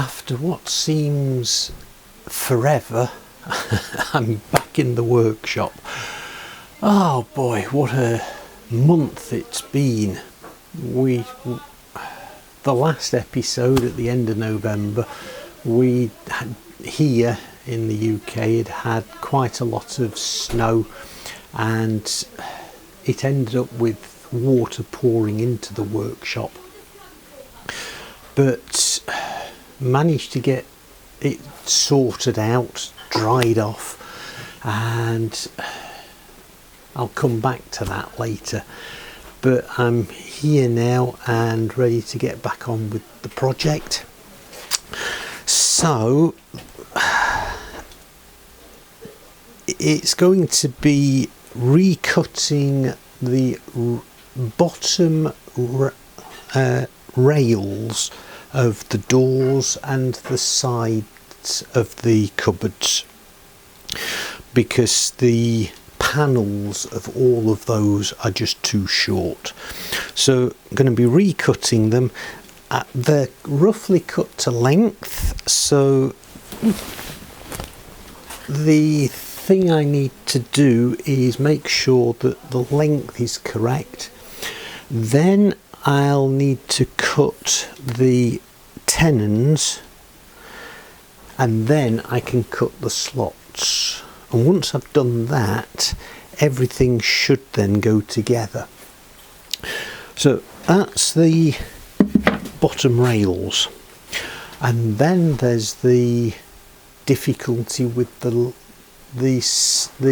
after what seems forever, I'm back in the workshop. Oh boy, what a month it's been. The last episode at the end of November, we had, here in the UK, it had quite a lot of snow, and it ended up with water pouring into the workshop, but managed to get it sorted out, dried off, and I'll come back to that later. But I'm here now and ready to get back on with the project. So it's going to be recutting the bottom rails of the doors and the sides of the cupboards, because the panels of all of those are just too short. So I'm going to be recutting them. They're roughly cut to length, so the thing I need to do is make sure that the length is correct. Then I'll need to cut the tenons, and then I can cut the slots. And once I've done that, everything should then go together. So that's the bottom rails, and then there's the difficulty with the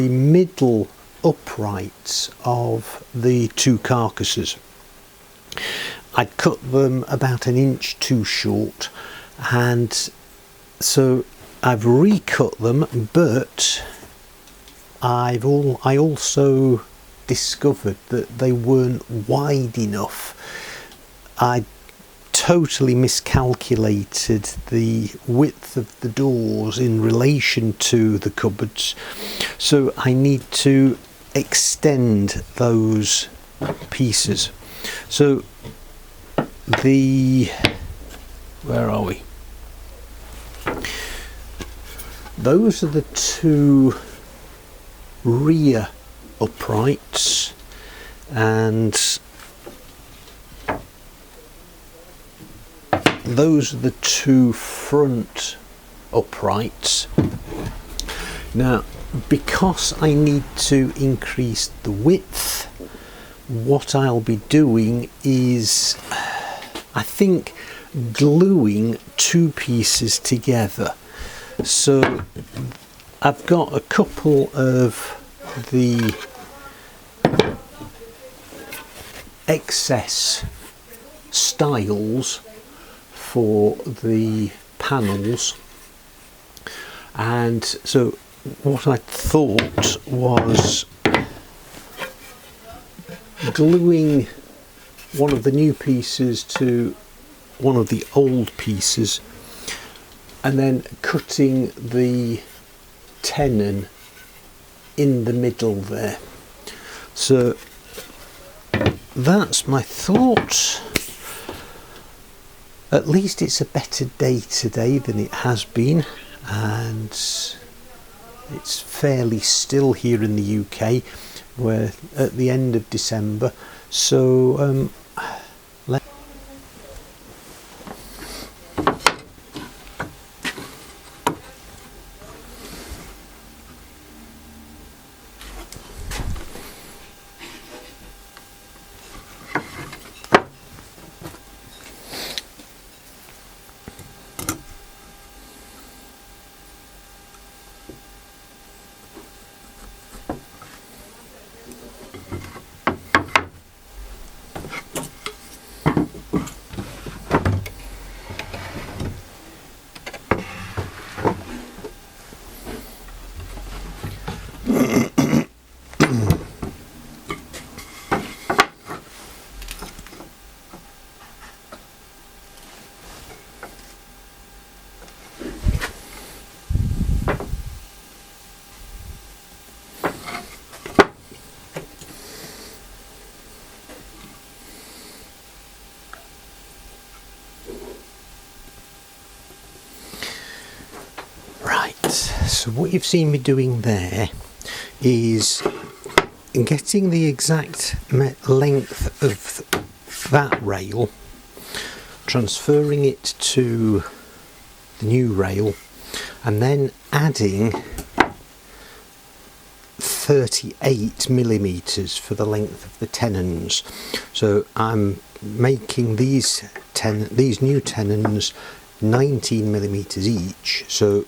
middle uprights of the two carcasses. I'd cut them about an inch too short, and so I've recut them, but I also discovered that they weren't wide enough. I totally miscalculated the width of the doors in relation to the cupboards, so I need to extend those pieces. So where are we? Those are the two rear uprights, and those are the two front uprights. Now, because I need to increase the width, what I'll be doing is, I think, gluing two pieces together. So I've got a couple of the excess stiles for the panels, and so what I thought was gluing one of the new pieces to one of the old pieces, and then cutting the tenon in the middle there. So that's my thought. At least it's a better day today than it has been, and it's fairly still here in the UK. We're at the end of December, so So what you've seen me doing there is getting the exact length of that rail, transferring it to the new rail, and then adding 38 millimeters for the length of the tenons. So I'm making these new tenons 19 millimeters each, so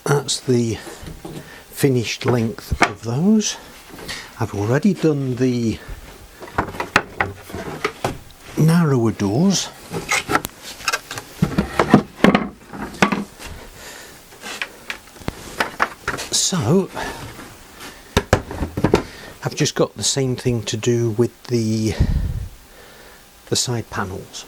that's the finished length of those. I've already done the narrower doors. So I've just got the same thing to do with the side panels.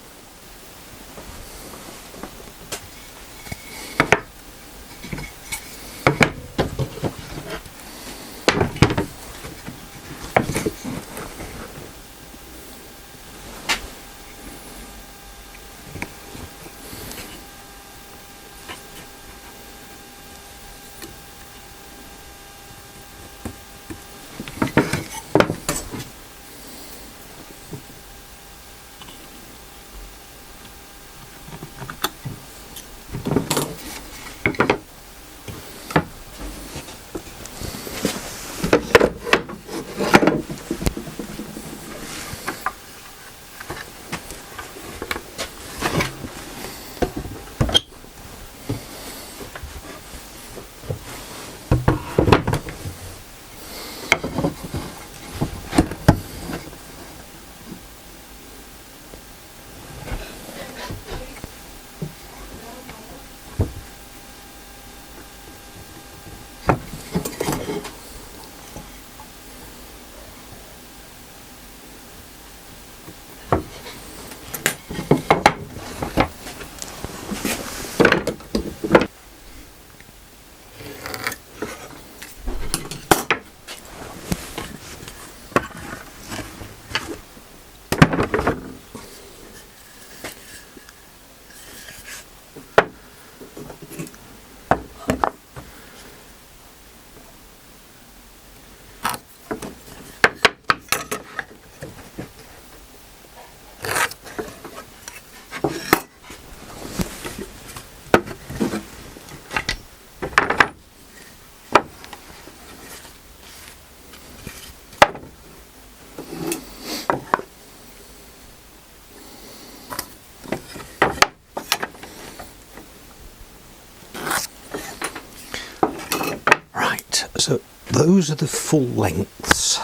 So those are the full lengths.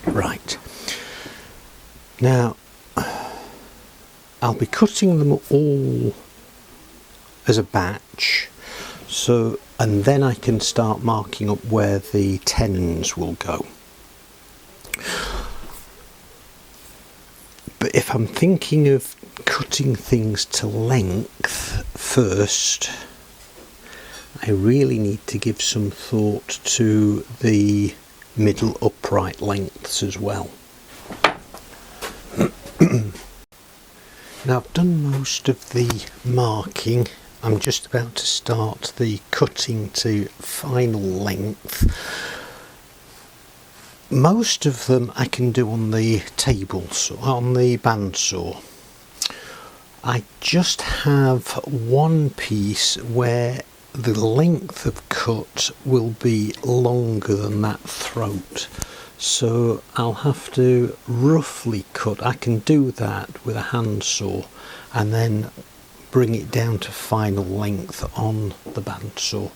Right. Now I'll be cutting them all as a batch, and then I can start marking up where the tenons will go. But if I'm thinking of cutting things to length first, I really need to give some thought to the middle upright lengths as well. Now I've done most of the marking. I'm just about to start the cutting to final length. Most of them I can do on the table saw, on the bandsaw. I just have one piece where the length of cut will be longer than that throat, so I'll have to roughly cut. I can do that with a handsaw and then bring it down to final length on the bandsaw.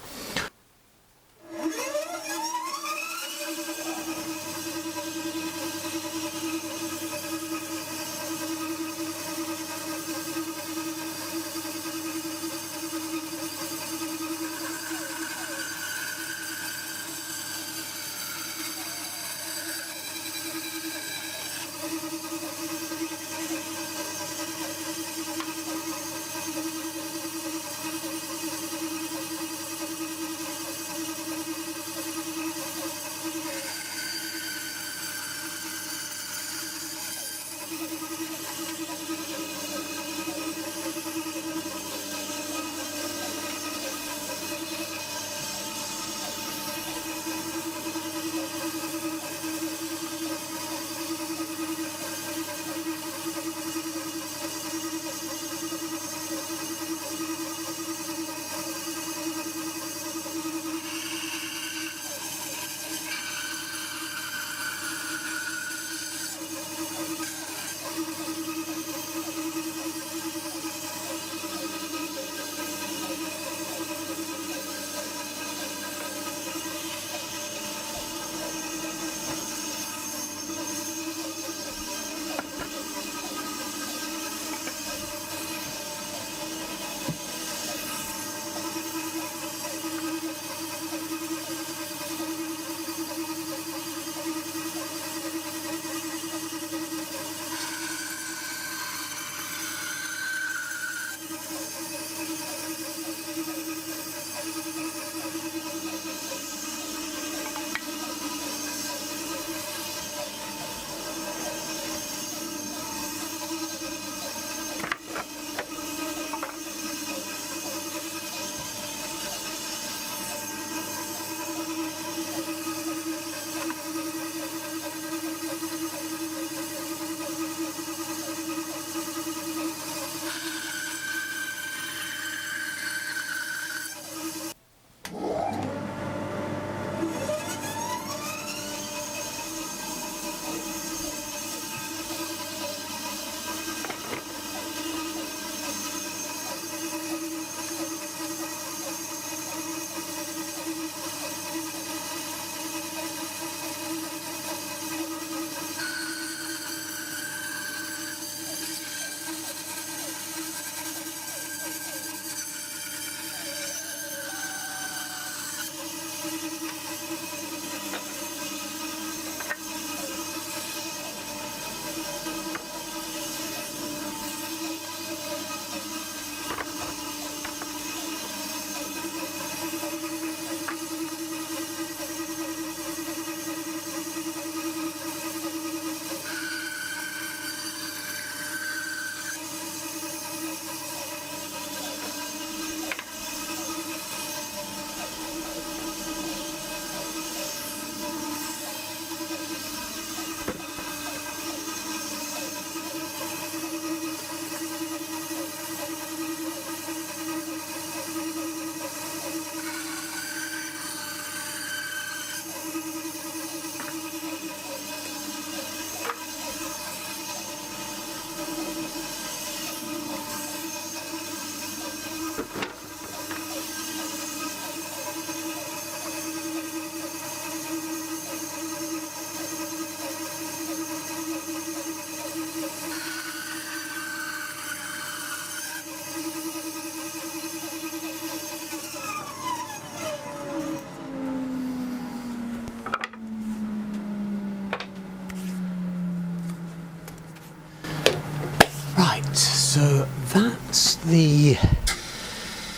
Right, so that's the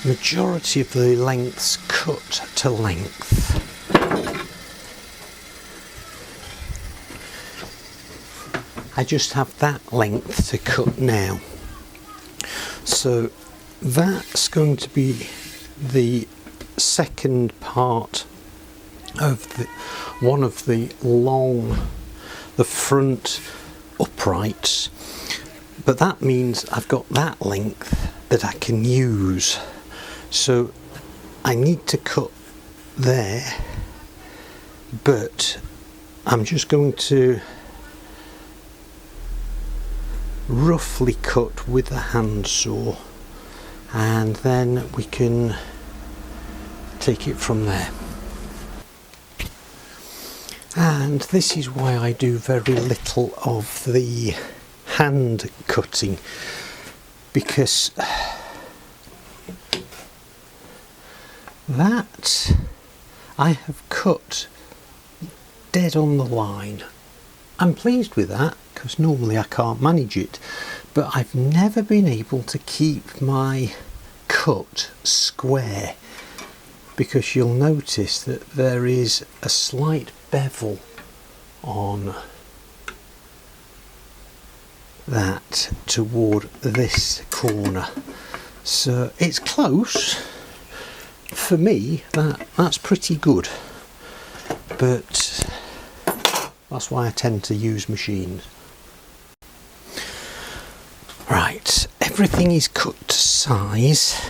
majority of the lengths cut to length. I just have that length to cut now. So that's going to be the second part of one of the front uprights. But that means I've got that length that I can use. So I need to cut there, but I'm just going to roughly cut with the handsaw, and then we can take it from there. And this is why I do very little of the hand cutting, because that I have cut dead on the line. I'm pleased with that, because normally I can't manage it, but I've never been able to keep my cut square, because you'll notice that there is a slight bevel on that toward this corner. So it's close. For me, that's pretty good, but that's why I tend to use machines. Right, everything is cut to size,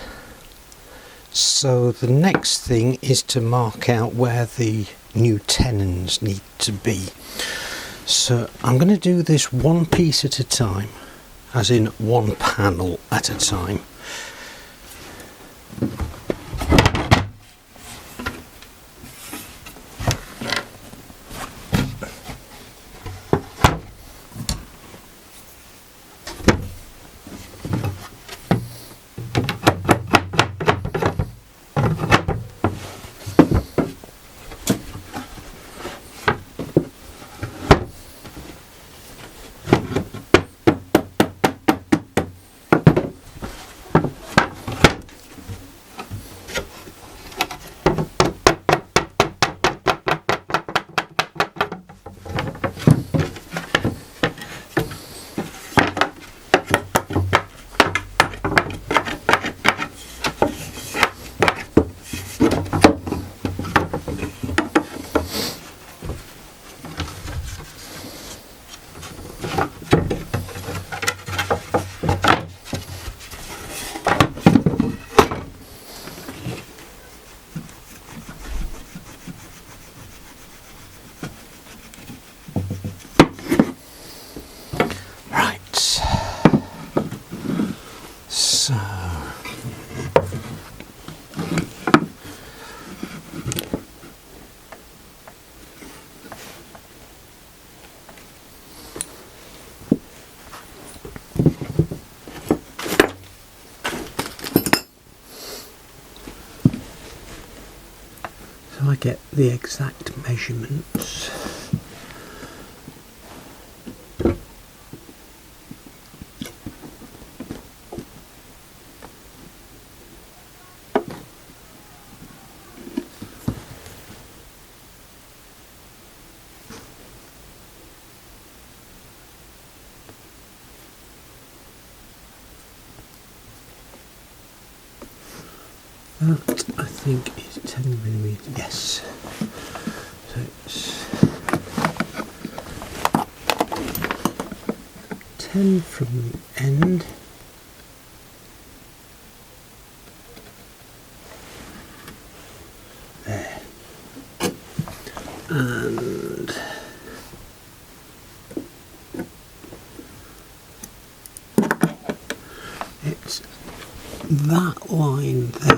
so the next thing is to mark out where the new tenons need to be. So I'm going to do this one piece at a time, as in one panel at a time. So I get the exact measurements. That I think is 10mm, yes. So it's 10 from the end. There. And it's that line there.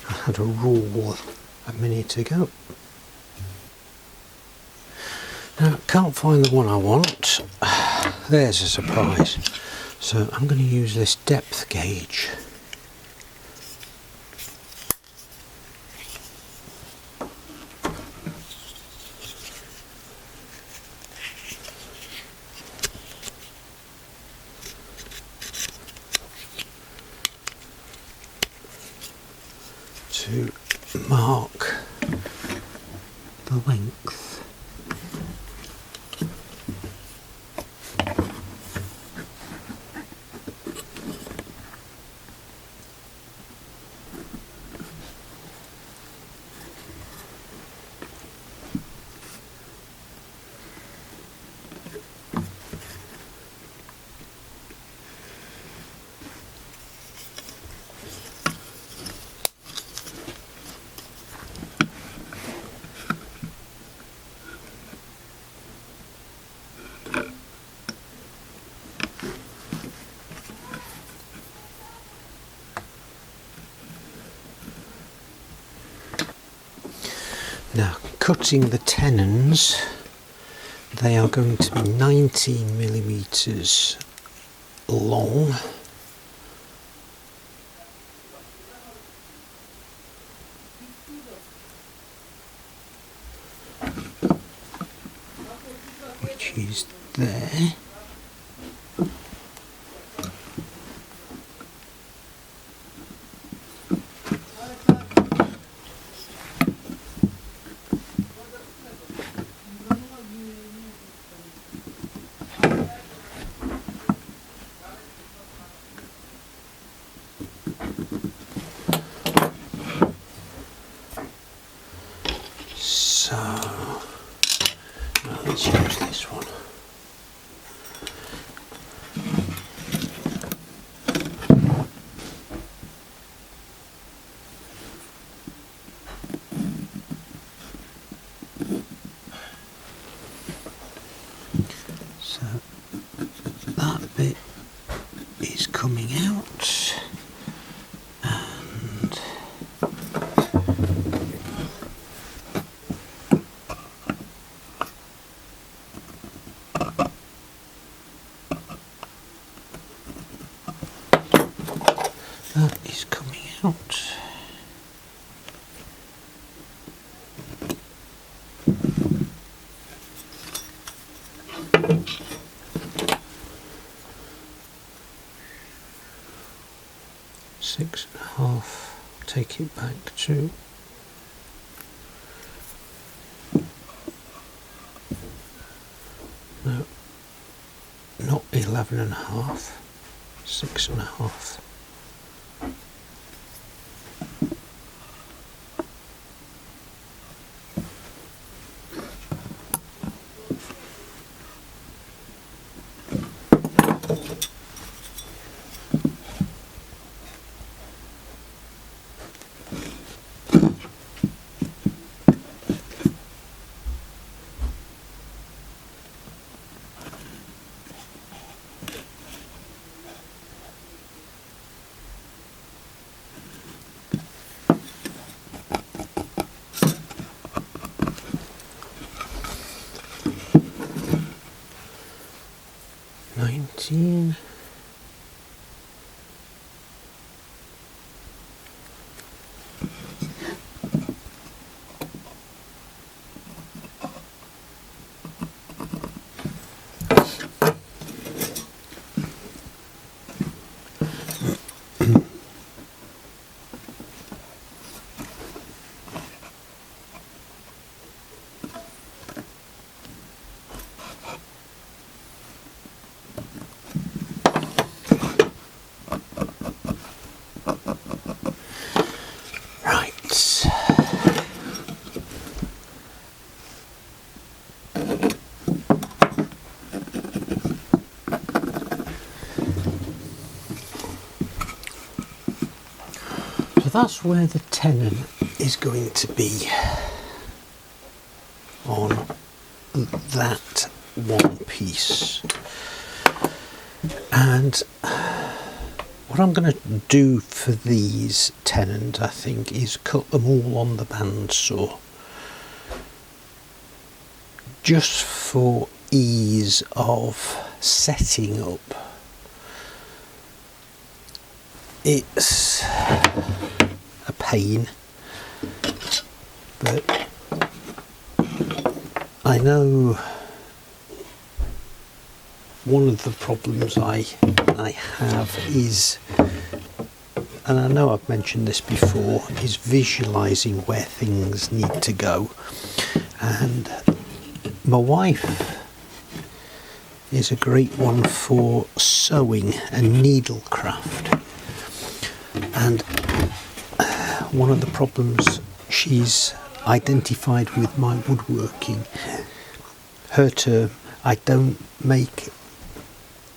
I had a rule a minute ago. Now, can't find the one I want. There's a surprise. So I'm going to use this depth gauge. To mark the length. Now, cutting the tenons, they are going to be 19mm long. Which is there. So, let's use this one. So, that bit is coming out, and that is coming out. Six and a half, take it back to no, not 11 and a half, 6 and a half. that's where the tenon is going to be, on that one piece. And what I'm going to do for these tenons, I think, is cut them all on the bandsaw, just for ease of setting up. It's a pain, but I know one of the problems I have is, and I know I've mentioned this before, is visualising where things need to go. And my wife is a great one for sewing and needlecraft. And one of the problems she's identified with my woodworking, her term, I don't make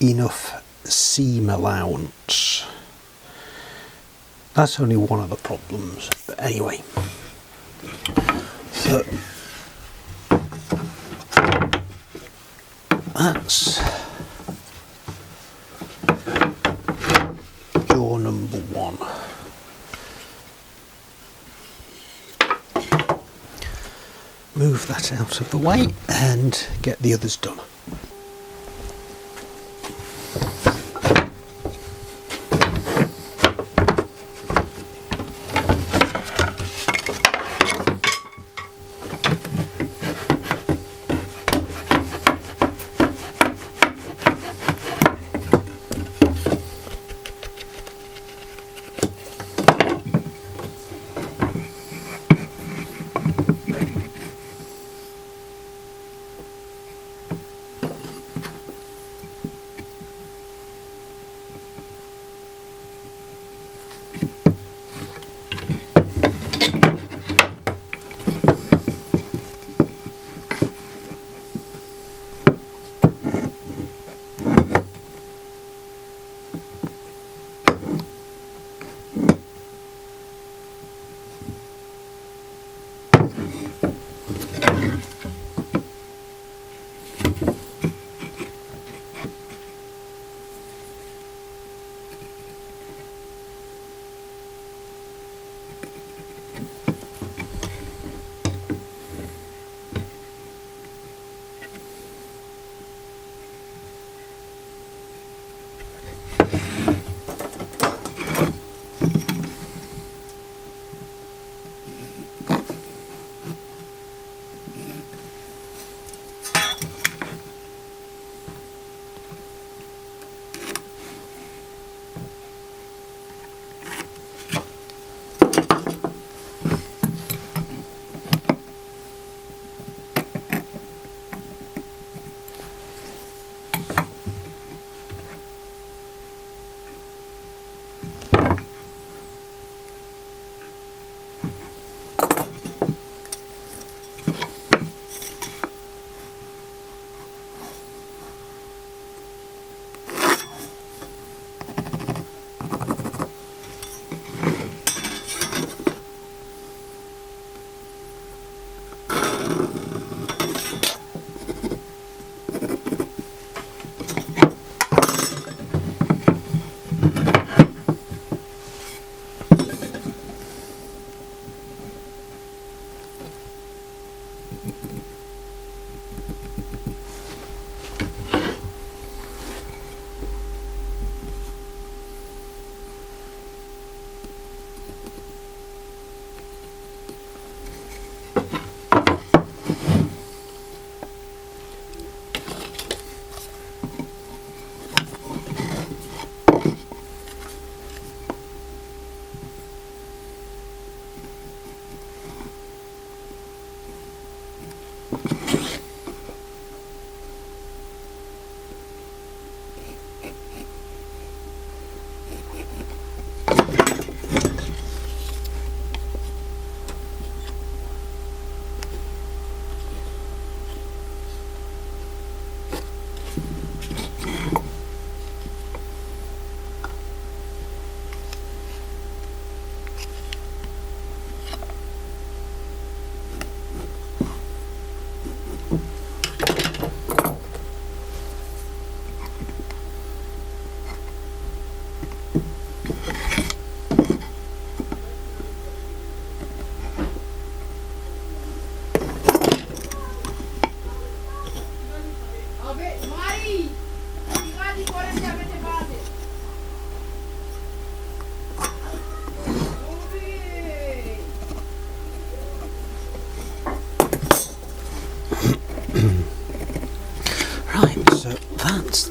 enough seam allowance. That's only one of the problems, but anyway. So that's jaw number one. Move that out of the way and get the others done.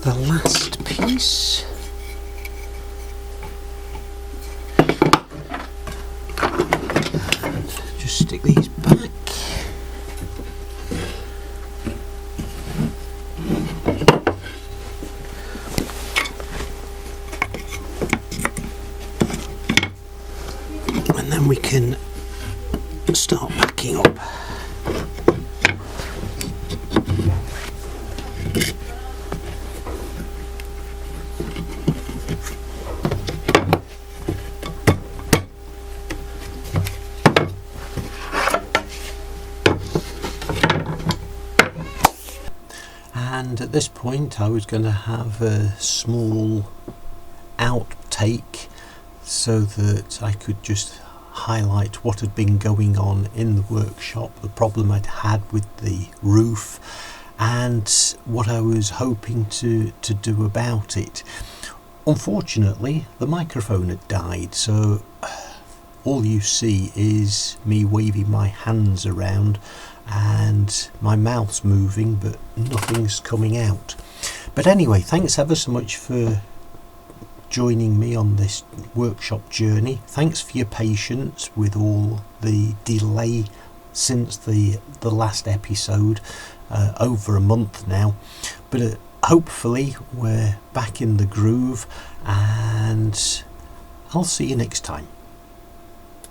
the last piece. And just stick these back. And then we can start packing up. And at this point I was going to have a small outtake so that I could just highlight what had been going on in the workshop, the problem I'd had with the roof, and what I was hoping to do about it. Unfortunately, the microphone had died, so all you see is me waving my hands around and my mouth's moving, but nothing's coming out. But anyway, thanks ever so much for joining me on this workshop journey. Thanks for your patience with all the delay since the last episode, over a month now, but hopefully we're back in the groove, and I'll see you next time.